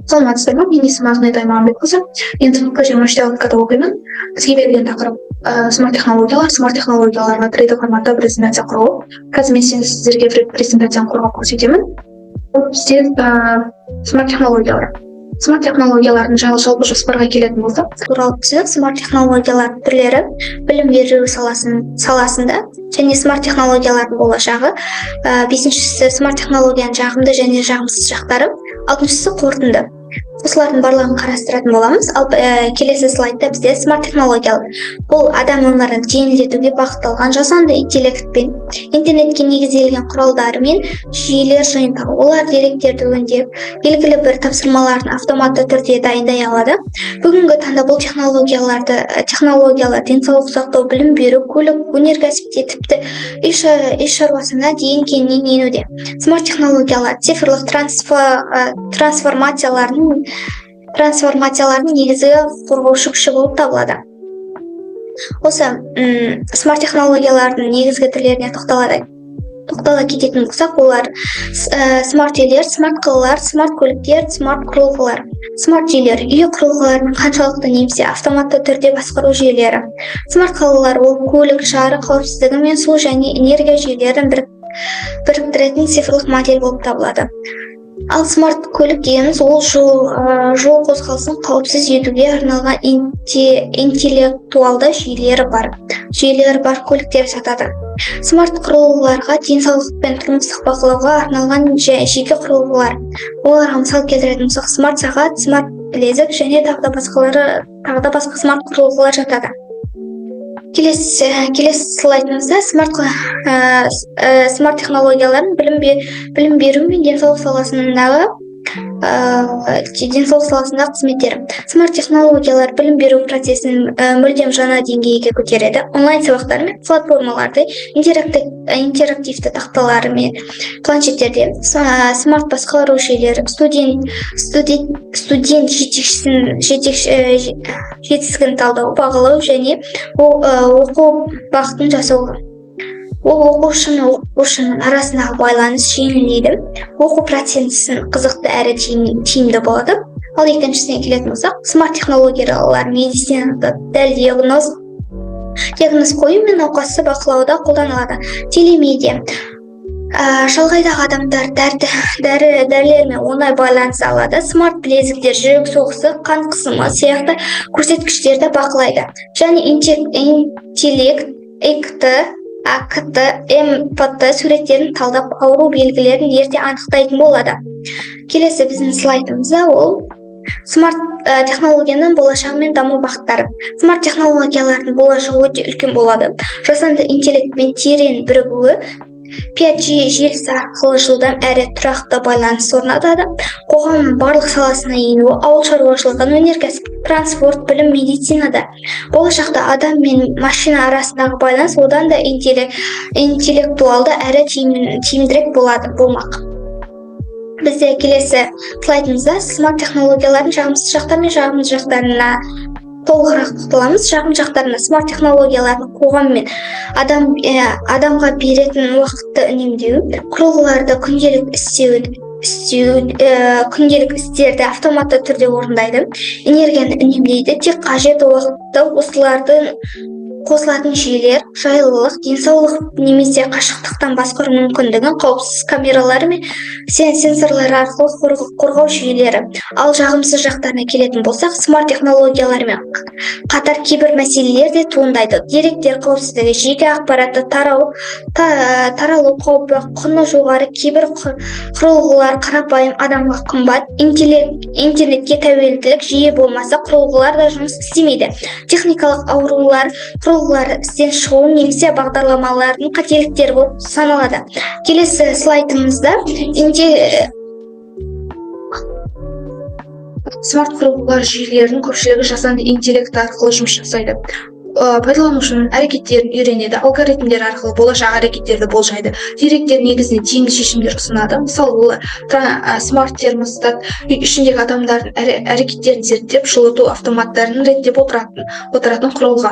Саламатсыздар ма? Мен есімім Ақниет Аймағамбетқызы. Енді көше магистратурада оқимын. Бізге берілген тақырып смарт технологиялар. Смарт технологияларға 3D форматта презентация құру. Қазір мен сіздерге презентацияны құрып көрсетемін. Бізде смарт технологиялар. Смарт технологиялардың жалпы жоспарға келетін болсақ, туралы түсінік смарт технологиялар түрлері білім беру саласында және смарт технологиялардың болашағы, бесіншісі смарт технологияның жағымды және жағымсыз жақтары, алтыншысы қорытынды. Осылардың барлығын қарастыратын боламыз. Ал келесі слайдта бізде смарт технологиялар. Бұл адам өмірін жеңілдетуге бағытталған жасанды интеллект пен интернетке негізделген құралдар мен жүйелер жиынтығы. Олар деректерді өңдеп, белгілі бір тапсырмаларын автоматты түрде дайындай алады. Бүгінгі таңда бұл технологиялар денсаулық сақтау, білім беру, көлік, өнеркәсіпте, тіпті үй шаруасына дейін кеңінен енуде. Смарт технологиялар цифрлық трансформациялардың негізгі қорғаушы күші болып табылады. Осы смарт технологиялардың негізгі түрлеріне тоқтала кететін болсақ, олар смарт үйлер, смарт қалалар, смарт көліктер, смарт құрылғылар. Смарт жүйелер үй құрылғыларының қаншалықты немесе автоматты түрде басқару жүйелері. Смарт қалалар ол көлік, жарық қауіпсіздігі мен су және энергия жүйелерін біріктіретін цифрлық модель болып табылады. Ал смарт көлік дегеніміз ол жол қозғалысын қауіпсіз етуге арналған интеллектуалды жүйелері бар көліктер жатады. Смарт құрылғыларға денсаулық пен тұрмыстық бақылауға арналған жеке құрылғылар. Оларға мысал келтіретін болсақ, смарт сағат, смарт білезік және тағы да басқа смарт құрылғылар жатады. Келесі слайдымызда смарт технологияларын білім беру мен денсаулық саласындағы қызметтері. Смарт технологиялар білім беру процесін мүлдем жаңа деңгейге көтереді. Онлайн сабақтар мен платформаларды, интерактивті тақталары мен планшеттерде смарт басқару жүйелері, студент жетістігін талдау, бағалау және оқу бағытын жасау. Ол оқушының арасындағы байланыс жеңілдейді, оқу процесін қызықты әрі тиімді болады. Ал екіншісіне келетін болсақ, смарт технологиялар медицинада дәл диагноз қою мен науқасты бақылауда қолданылады. Телемедиа шалғайдағы адамдар дәрілермен оңай байланыса алады. Смарт білезіктер жүрек соғысы, қан қысымы сияқты көрсеткіштерді бақылайды. Және интеллект, АКТ, МПТ суреттерін талдап ауру белгілерін ерте анықтайтын болады. Келесі біздің слайдымызда ол смарт технологияның болашағы мен даму бағыттары. Смарт технологиялардың болашағы өте үлкен болады. Жасанды интеллектпен терең бірігуі 5G желісі арқылы жылдам әрі тұрақты байланыс орнатады. Қоғамның барлық саласына енуі, ауыл шаруашылығы, өнеркәсіп, транспорт, білім, медицинада. Болашақта адам мен машина арасындағы байланыс одан да интеллектуалды әрі тиімдірек болмақ. Бізде келесі слайдымызда смарт технологиялардың жағымсыз жақтары мен жағымды жақтарына толығырақ тоқталамыз. Жағым жақтарына смарт технологиялардың қоғам мен адамға беретін уақытты үнемдеу, құрылғыларды күнделік істерді автоматты түрде орындайды, энергияны үнемдейді, тек қажет уақытта қосылатын жүйелер, жайлылық, денсаулық немесе қашықтықтан басқару мүмкіндігін, қауіпсіз камералары мен сенсорлар арқылы қорғау жүйелері. Ал жағымсыз жақтарына келетін болсақ, смарт технологиялармен қатар кейбір мәселелер де туындайды. Деректер қауіпсіздігі, жеке ақпаратты таралу қаупі, құны жоғары, кейбір құрылғылар қарапайым, адамға қымбат, интернетке тәуелділік жиі болмаса, құрылғылар да жұмыс істемейді. Техникалық аурулар, құрылғылар істен шығу немесе бағдарламалардың қателіктері болып саналады. Келесі слайдымызда смарт құрылғылар жүйелерінің көпшілігі жасанды интеллект арқылы жұмыс жасайды. Пайдаланушының әрекеттерін үйренеді, алгоритмдер арқылы болашақ әрекеттерді болжайды, деректер негізінде тиімді шешімдер ұсынады. Мысалы, смарт термостат үй ішіндегі адамдардың әрекеттерін зерттеп, жылыту автоматтарын реттеп отыратын құрылғы.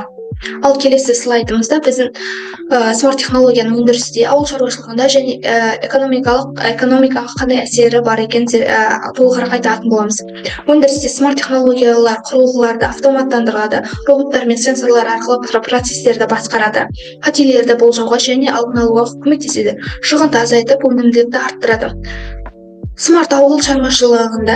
Ал келесі слайдымызда біздің смарт технологияның өндірісте, ауыл шаруашылығында және экономикаға қандай әсері бар екенін толығырақ айтатын боламыз. Өндірісте смарт технологиялар құрылғыларды автоматтандырады, роботтар мен сенсорлар арқылы процесстерді басқарады, қателерді болжауға және алдын алуға көмектеседі, шығынды азайтып, өнімділікті арттырады. Смарт ауыл шаруашылығында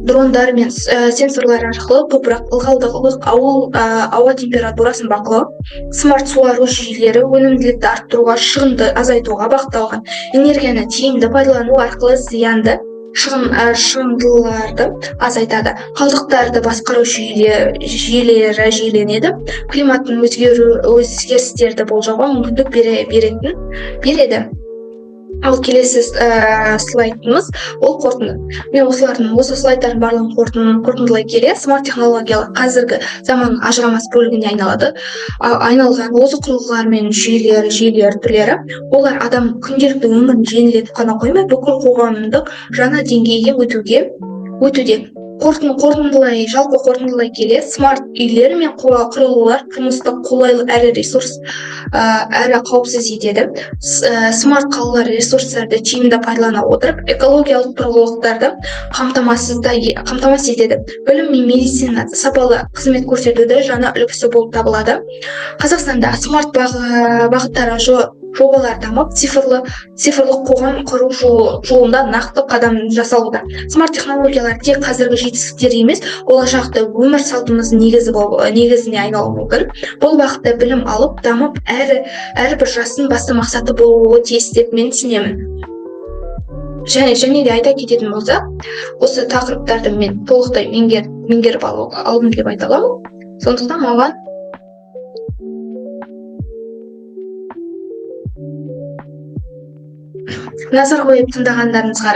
дрондар мен сенсорлар арқылы топырақ, ылғалдылық, ауа температурасын бақылау, смарт суару жүйелері өнімділікті арттыруға, шығынды азайтуға бағытталған. Энергияны тиімді пайдалану арқылы зиянды шығындыларды азайтады. Қалдықтарды басқару жүйелері жүйеленеді, климаттың өзгерістерді болжауға мүмкіндік береді. Ал келесі слайдымыз ол қорытынды. Мен осы слайдтардың барлығын қорытындылай келе, смарт технологиялар қазіргі заманның ажырамас бөлігіне айналған озық құрылғылар мен жүйелер түрлері. Олар адам күнделікті өмірін жеңілдетіп қана қоймай, бүкіл қоғамдық жаңа деңгейге өтуде. Жалпы қорытындылай келе, смарт үйлер мен құрылғылар тұрмыстық қолайлы әрі әрі қауіпсіз етеді. Смарт қалалар ресурстарды тиімді пайдалана отырып, экологиялық тұрғылықтарды қамтамасыз етеді. Білім мен медицина сапалы қызмет көрсетуді жаңа үлгісі болып табылады. Қазақстанда смарт бағыттары жобалар дамып, цифрлық қоғам құру жолында нақты қадам жасалуда. Смарт технологиялар тек қазіргі жетістіктер емес, болашақта өмір салтымыздың негізіне айналуы мүмкін. Бұл бағытта білім алып, дамып, әрбір жастың басты мақсаты болуы тиіс деп мен түсінемін. Және де айта кететін болсақ, осы тақырыптарды мен толықтай меңгеріп алдым деп айта аламын. Сондықтан маған назар қойып тыңдағандарыңызға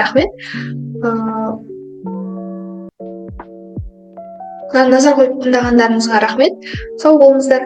рахмет. Сау болыңыздар.